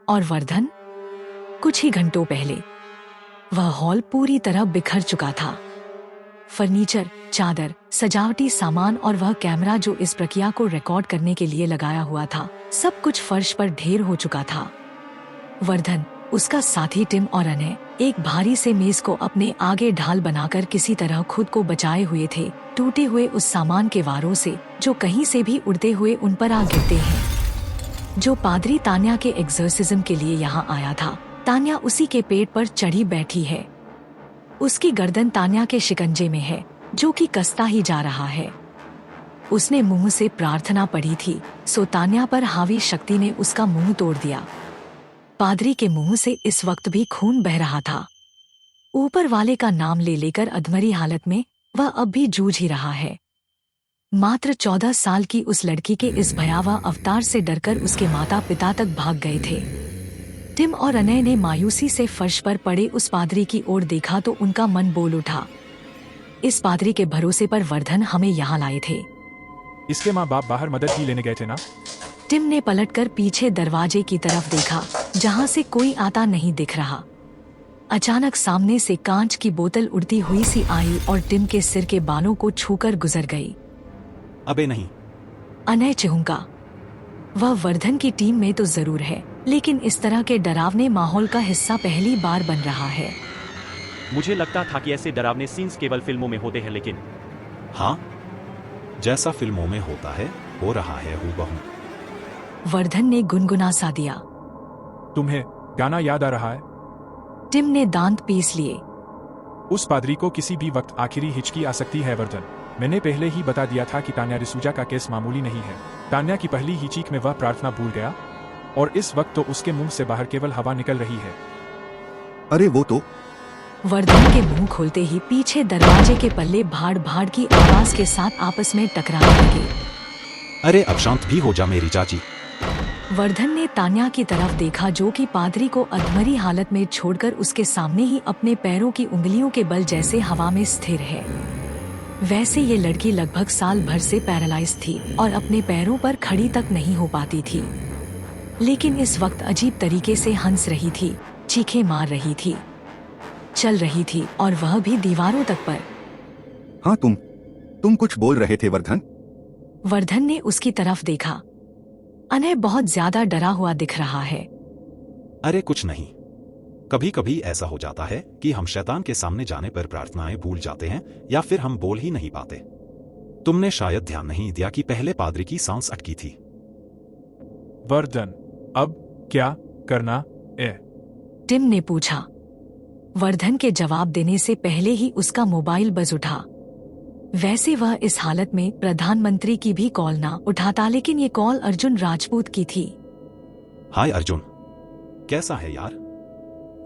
और वर्धन? कुछ ही घंटों पहले वह हॉल पूरी तरह बिखर चुका था। फर्नीचर, चादर, सजावटी सामान और वह कैमरा जो इस प्रक्रिया को रिकॉर्ड करने के लिए लगाया हुआ था, सब कुछ फर्श पर ढेर हो चुका था। वर्धन, उसका साथी टिम और अनय एक भारी से मेज को अपने आगे ढाल बनाकर किसी तरह खुद को बचाए हुए थे, टूटे हुए उस सामान के वारों से जो कहीं से भी उड़ते हुए उन पर आ गिरते हैं। जो पादरी तान्या के एक्सर्सिज्म के लिए यहाँ आया था, तान्या उसी के पेट पर चढ़ी बैठी है। उसकी गर्दन तान्या के शिकंजे में है, जो कि कसता ही जा रहा है। उसने मुंह से प्रार्थना पढ़ी थी, सो तान्या पर हावी शक्ति ने उसका मुंह तोड़ दिया। पादरी के मुंह से इस वक्त भी खून बह रहा था। ऊपर वाले का नाम ले लेकर अधमरी हालत में वह अब भी जूझ ही रहा है। मात्र 14 साल की उस लड़की के इस भयावह अवतार से डरकर उसके माता पिता तक भाग गए थे। टिम और अनय ने मायूसी से फर्श पर पड़े उस पादरी की ओर देखा तो उनका मन बोल उठा। इस पादरी के भरोसे पर वर्धन हमें यहाँ लाए थे। इसके माँ बाप बाहर मदद ही लेने गए थे ना? टिम ने पलटकर पीछे दरवाजे की तरफ देखा, जहाँ से कोई आता नहीं दिख रहा। अचानक सामने से कांच की बोतल उड़ती हुई सी आई और टिम के सिर के बालों को छूकर गुजर गई। अबे नहीं। अनय चिहुंका। वह वर्धन की टीम में तो जरूर है, लेकिन इस तरह के डरावने माहौल का हिस्सा पहली बार बन रहा है। मुझे लगता था कि ऐसे डरावने सीन्स केवल फिल्मों में होते हैं, लेकिन हाँ, जैसा फिल्मों में होता है हो रहा है हूबहू। वर्धन ने गुनगुना सा दिया। तुम्हें गाना याद आ रहा है? टिम ने दांत पीस लिए। उस पादरी को किसी भी वक्त आखिरी हिचकी आ सकती है वर्धन। मैंने पहले ही बता दिया था कि तान्या डिसूजा का केस मामूली नहीं है। तान्या की पहली ही चीख में वह प्रार्थना भूल गया और इस वक्त तो उसके मुंह से बाहर केवल हवा निकल रही है। अरे वो तो। वर्धन के मुंह खोलते ही पीछे दरवाजे के पल्ले भाड़ भाड़ की आवाज के साथ आपस में टकराने लगे। अरे अब शांत भी हो जा मेरी चाची। वर्धन ने तान्या की तरफ देखा, जो कि पादरी को अधमरी हालत में छोड़कर उसके सामने ही अपने पैरों की उंगलियों के बल जैसे हवा में स्थिर है। वैसे ये लड़की लगभग साल भर से पैरालाइज थी और अपने पैरों पर खड़ी तक नहीं हो पाती थी, लेकिन इस वक्त अजीब तरीके से हंस रही थी, चीखें मार रही थी, चल रही थी और वह भी दीवारों तक पर। हाँ तुम कुछ बोल रहे थे वर्धन। वर्धन ने उसकी तरफ देखा। अनय बहुत ज्यादा डरा हुआ दिख रहा है। अरे कुछ नहीं, कभी कभी ऐसा हो जाता है कि हम शैतान के सामने जाने पर प्रार्थनाएं भूल जाते हैं या फिर हम बोल ही नहीं पाते। तुमने शायद ध्यान नहीं दिया कि पहले पादरी की सांस अटकी थी। वर्धन, अब क्या करना है? टिम ने पूछा। वर्धन के जवाब देने से पहले ही उसका मोबाइल बज उठा। वैसे वह इस हालत में प्रधानमंत्री की भी कॉल ना उठाता, लेकिन ये कॉल अर्जुन राजपूत की थी। हाय अर्जुन, कैसा है यार?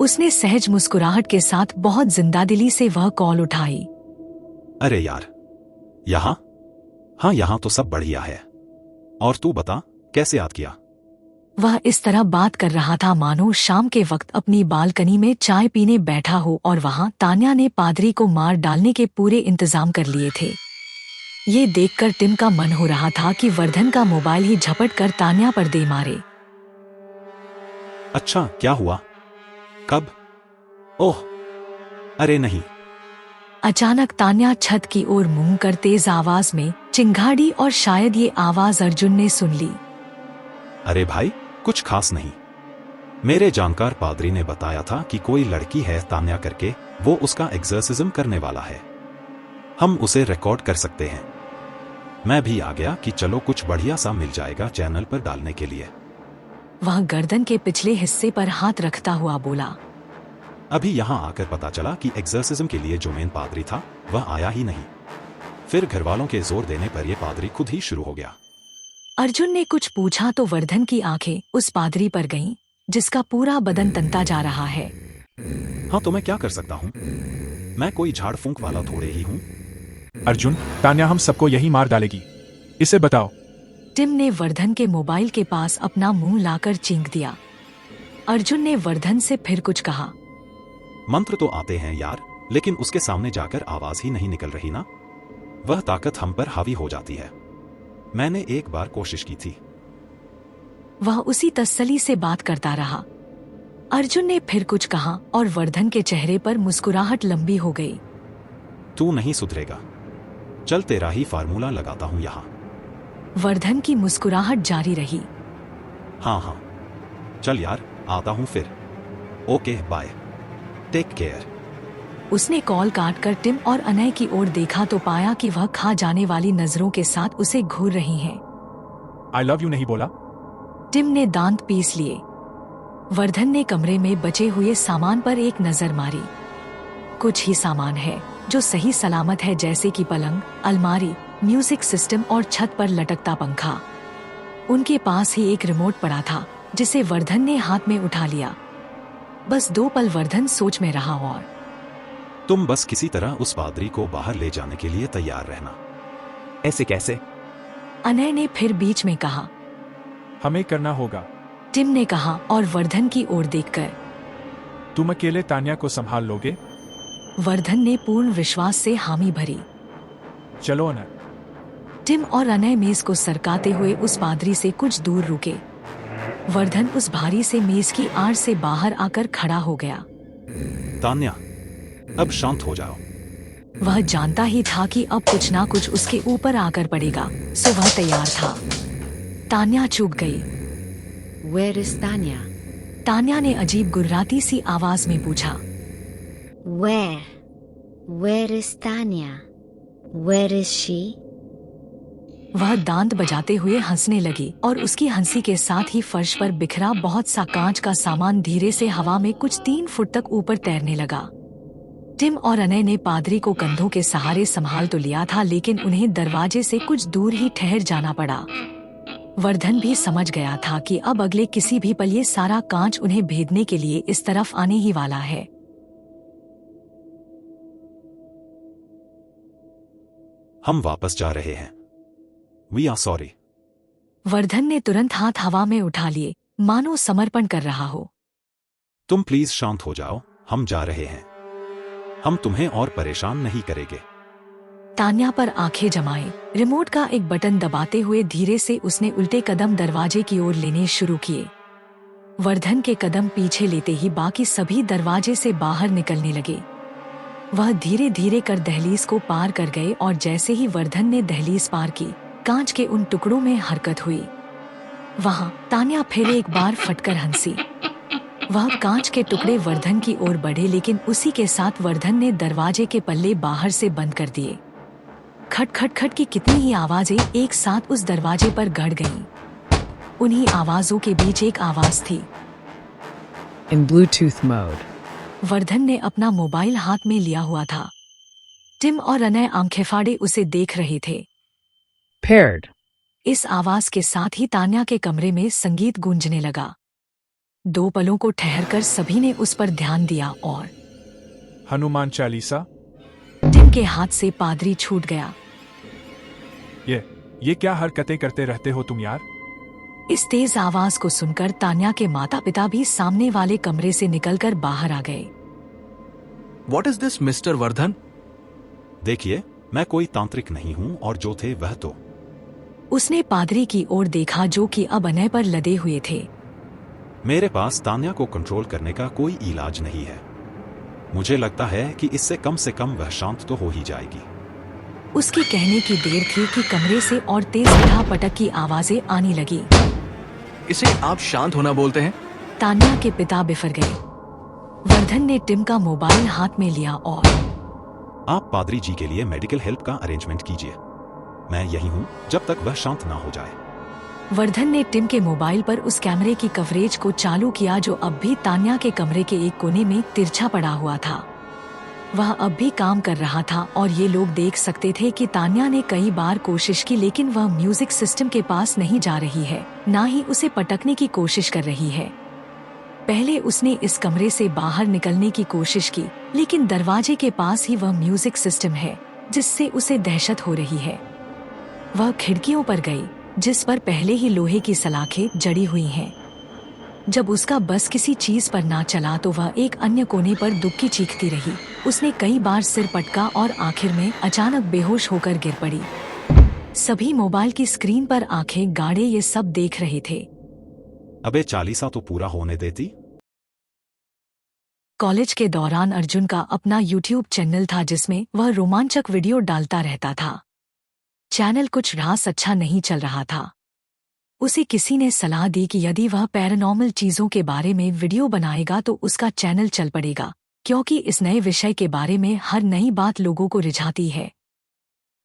उसने सहज मुस्कुराहट के साथ बहुत जिंदादिली से वह कॉल उठाई। अरे यार, यहाँ? हाँ यहाँ तो सब बढ़िया है। और तू बता, कैसे याद किया? वह इस तरह बात कर रहा था मानो शाम के वक्त अपनी बालकनी में चाय पीने बैठा हो और वहां तान्या ने पादरी को मार डालने के पूरे इंतजाम कर लिए थे। ये देखकर टिम का मन हो रहा था कि वर्धन का मोबाइल ही झपट कर तान्या पर दे मारे। अच्छा, क्या हुआ? कब? ओह, अरे नहीं। अचानक तान्या छत की ओर मुंह कर तेज आवाज में चिंगाड़ी और शायद ये आवाज अर्जुन ने सुन ली। अरे भाई, कुछ खास नहीं। मेरे जानकार पादरी ने बताया था कि कोई लड़की है तान्या करके, वो उसका एक्सर्सिज्म करने वाला है। हम उसे रिकॉर्ड कर सकते हैं। मैं भी आ गया कि चलो कुछ बढ़िया सा मिल जाएगा चैनल पर डालने के लिए। वह गर्दन के पिछले हिस्से पर हाथ रखता हुआ बोला। अभी यहाँ आकर पता चला कि एक्सर्सिज्म के लिए जो मेन पादरी था वह आया ही नहीं। फिर घरवालों के जोर देने पर यह पादरी खुद ही शुरू हो गया। अर्जुन ने कुछ पूछा तो वर्धन की आंखें उस पादरी पर गईं, जिसका पूरा बदन तनता जा रहा है। हाँ तो मैं क्या कर सकता हूँ? मैं कोई झाड़ फूंक वाला थोड़े ही हूँ। अर्जुन, तान्या हम सबको यही मार डालेगी, इसे बताओ। टिम ने वर्धन के मोबाइल के पास अपना मुंह लाकर चींक दिया। अर्जुन ने वर्धन से फिर कुछ कहा। मंत्र तो आते हैं यार, लेकिन उसके सामने जाकर आवाज ही नहीं निकल रही ना। वह ताकत हम पर हावी हो जाती है। मैंने एक बार कोशिश की थी। वह उसी तसल्ली से बात करता रहा। अर्जुन ने फिर कुछ कहा और वर्धन के चेहरे पर मुस्कुराहट लंबी हो गई। तू नहीं सुधरेगा। चल तेरा ही फार्मूला लगाता हूं यहाँ। वर्धन की मुस्कुराहट जारी रही। हाँ हाँ, चल यार, आता हूं फिर। Okay bye, take care. उसने कॉल काटकर टिम और अनय की ओर देखा तो पाया कि वह खा जाने वाली नजरों के साथ उसे घूर रही हैं। आई लव यू नहीं बोला? टिम ने दांत पीस लिए। वर्धन ने कमरे में बचे हुए सामान पर एक नजर मारी। कुछ ही सामान है जो सही सलामत है, जैसे कि पलंग, अलमारी, म्यूजिक सिस्टम और छत पर लटकता पंखा। उनके पास ही एक रिमोट पड़ा था जिसे वर्धन ने हाथ में उठा लिया। बस 2 पल वर्धन सोच में रहा और तुम बस किसी तरह उस पादरी को बाहर ले जाने के लिए तैयार रहना। ऐसे कैसे? अनय ने फिर बीच में कहा। हमें करना होगा। टिम ने कहा और वर्धन की ओर देखकर। तुम अकेले तान्या को संभाल लोगे? वर्धन ने पूर्ण विश्वास से हामी भरी। चलो अनय। टिम और अनय मेज को सरकाते हुए उस पादरी से कुछ दूर रुके। वर्धन उस भारी से मेज की आड़ से बाहर आकर खड़ा हो गया। तान्या, अब शांत हो जाओ। वह जानता ही था कि अब कुछ ना कुछ उसके ऊपर आकर पड़ेगा, सो वह तैयार था। तान्या चूक गई। Where is Tanya? तान्या ने अजीब गुर्राती सी आवाज में पूछा। Where? Where is Tanya? Where is she? वह दांत बजाते हुए हंसने लगी और उसकी हंसी के साथ ही फर्श पर बिखरा बहुत सा कांच का सामान धीरे से हवा में कुछ 3 फुट तक ऊपर तैरने लगा। टिम और अनय ने पादरी को कंधों के सहारे संभाल तो लिया था, लेकिन उन्हें दरवाजे से कुछ दूर ही ठहर जाना पड़ा। वर्धन भी समझ गया था कि अब अगले किसी भी पल ये सारा कांच उन्हें भेदने के लिए इस तरफ आने ही वाला है। हम वापस जा रहे हैं। We are sorry. वर्धन ने तुरंत हाथ हवा में उठा लिए, मानो समर्पण कर रहा हो। तुम प्लीज शांत हो जाओ, हम जा रहे हैं। हम तुम्हें और परेशान नहीं करेंगे। तान्या पर आंखें जमाए रिमोट का एक बटन दबाते हुए धीरे से उसने उल्टे कदम दरवाजे की ओर लेने शुरू किए। वर्धन के कदम पीछे लेते ही बाकी सभी दरवाजे से बाहर निकलने लगे। वह धीरे धीरे कर दहलीज को पार कर गए और जैसे ही वर्धन ने दहलीज पार की, कांच के उन टुकड़ों में हरकत हुई। वहां तान्या फिर एक बार फटकर हंसी। वह कांच के टुकड़े वर्धन की ओर बढ़े, लेकिन उसी के साथ वर्धन ने दरवाजे के पल्ले बाहर से बंद कर दिए। खट खट खट की कितनी ही आवाजें एक साथ उस दरवाजे पर गड़ गईं। उन्हीं आवाजों के बीच एक आवाज थी। In Bluetooth mode. वर्धन ने अपना मोबाइल हाथ में लिया हुआ था। टिम और अनय आंखें फाड़े उसे देख रहे थे। Paired. इस आवाज के साथ ही तान्या के कमरे में संगीत गूंजने लगा। 2 पलों को ठहरकर सभी ने उस पर ध्यान दिया और हनुमान चालीसा। टिम के हाथ से पादरी छूट गया। ये क्या हरकतें करते रहते हो तुम यार? इस तेज आवाज को सुनकर तान्या के माता पिता भी सामने वाले कमरे से निकलकर बाहर आ गए। What is this, mister Vardhan? देखिए, मैं कोई तांत्रिक नहीं हूं और जो थे वह तो। उसने पादरी की ओर देखा जो कि अब अनय पर लदे हुए थे। मेरे पास तान्या को कंट्रोल करने का कोई इलाज नहीं है। मुझे लगता है कि इससे कम से कम वह शांत तो हो ही जाएगी। उसके कहने की देर थी कि कमरे से और तेज उठा पटक की आवाजें आने लगी। इसे आप शांत होना बोलते हैं? तान्या के पिता बिफर गए। वर्धन ने टिम का मोबाइल हाथ में लिया और आप पादरी जी के लिए मेडिकल हेल्प का अरेंजमेंट कीजिए। मैं यही हूं जब तक वह शांत ना हो जाए। वर्धन ने टिम के मोबाइल पर उस कैमरे की कवरेज को चालू किया जो अब भी तान्या के कमरे के एक कोने में तिरछा पड़ा हुआ था। वह अब भी काम कर रहा था और ये लोग देख सकते थे कि तान्या ने कई बार कोशिश की, लेकिन वह म्यूजिक सिस्टम के पास नहीं जा रही है, ना ही उसे पटकने की कोशिश कर रही है। पहले उसने इस कमरे से बाहर निकलने की कोशिश की, लेकिन दरवाजे के पास ही वह म्यूजिक सिस्टम है जिससे उसे दहशत हो रही है। वह खिड़कियों पर गई जिस पर पहले ही लोहे की सलाखें जड़ी हुई हैं। जब उसका बस किसी चीज पर ना चला तो वह एक अन्य कोने पर दुखी चीखती रही। उसने कई बार सिर पटका और आखिर में अचानक बेहोश होकर गिर पड़ी। सभी मोबाइल की स्क्रीन पर आंखें गाड़े ये सब देख रहे थे। अबे 40 तो पूरा होने देती। कॉलेज के दौरान अर्जुन का अपना यूट्यूब चैनल था जिसमें वह रोमांचक वीडियो डालता रहता था। चैनल कुछ खास अच्छा नहीं चल रहा था। उसे किसी ने सलाह दी कि यदि वह पैरानॉर्मल चीजों के बारे में वीडियो बनाएगा तो उसका चैनल चल पड़ेगा, क्योंकि इस नए विषय के बारे में हर नई बात लोगों को रिझाती है।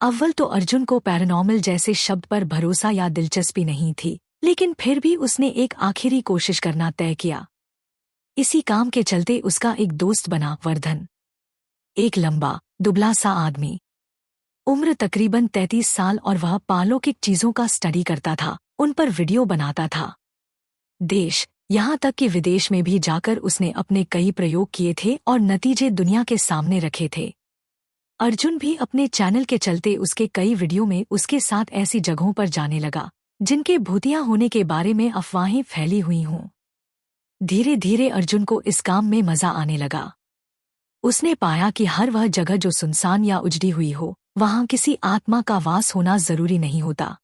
अव्वल तो अर्जुन को पैरानॉर्मल जैसे शब्द पर भरोसा या दिलचस्पी नहीं थी, लेकिन फिर भी उसने एक आखिरी कोशिश करना तय किया। इसी काम के चलते उसका एक दोस्त बना, वर्धन। एक लंबा दुबला सा आदमी, उम्र तकरीबन 33 साल, और वह पालौकिक चीजों का स्टडी करता था, उन पर वीडियो बनाता था। देश यहाँ तक कि विदेश में भी जाकर उसने अपने कई प्रयोग किए थे और नतीजे दुनिया के सामने रखे थे। अर्जुन भी अपने चैनल के चलते उसके कई वीडियो में उसके साथ ऐसी जगहों पर जाने लगा जिनके भूतिया होने के बारे में अफवाहें फैली हुई हों। धीरे धीरे अर्जुन को इस काम में मजा आने लगा। उसने पाया कि हर वह जगह जो सुनसान या उजड़ी हुई हो, वहां किसी आत्मा का वास होना जरूरी नहीं होता।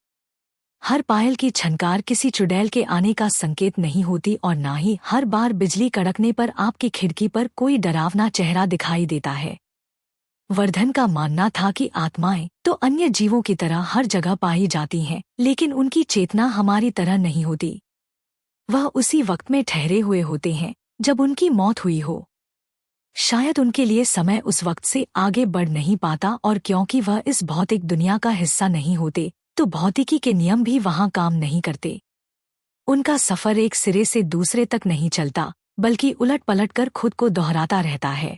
हर पायल की छनकार किसी चुड़ैल के आने का संकेत नहीं होती, और ना ही हर बार बिजली कड़कने पर आपकी खिड़की पर कोई डरावना चेहरा दिखाई देता है। वर्धन का मानना था कि आत्माएं तो अन्य जीवों की तरह हर जगह पाई जाती हैं, लेकिन उनकी चेतना हमारी तरह नहीं होती। वह उसी वक्त में ठहरे हुए होते हैं जब उनकी मौत हुई हो। शायद उनके लिए समय उस वक्त से आगे बढ़ नहीं पाता, और क्योंकि वह इस भौतिक दुनिया का हिस्सा नहीं होते तो भौतिकी के नियम भी वहां काम नहीं करते। उनका सफर एक सिरे से दूसरे तक नहीं चलता, बल्कि उलट पलट कर खुद को दोहराता रहता है।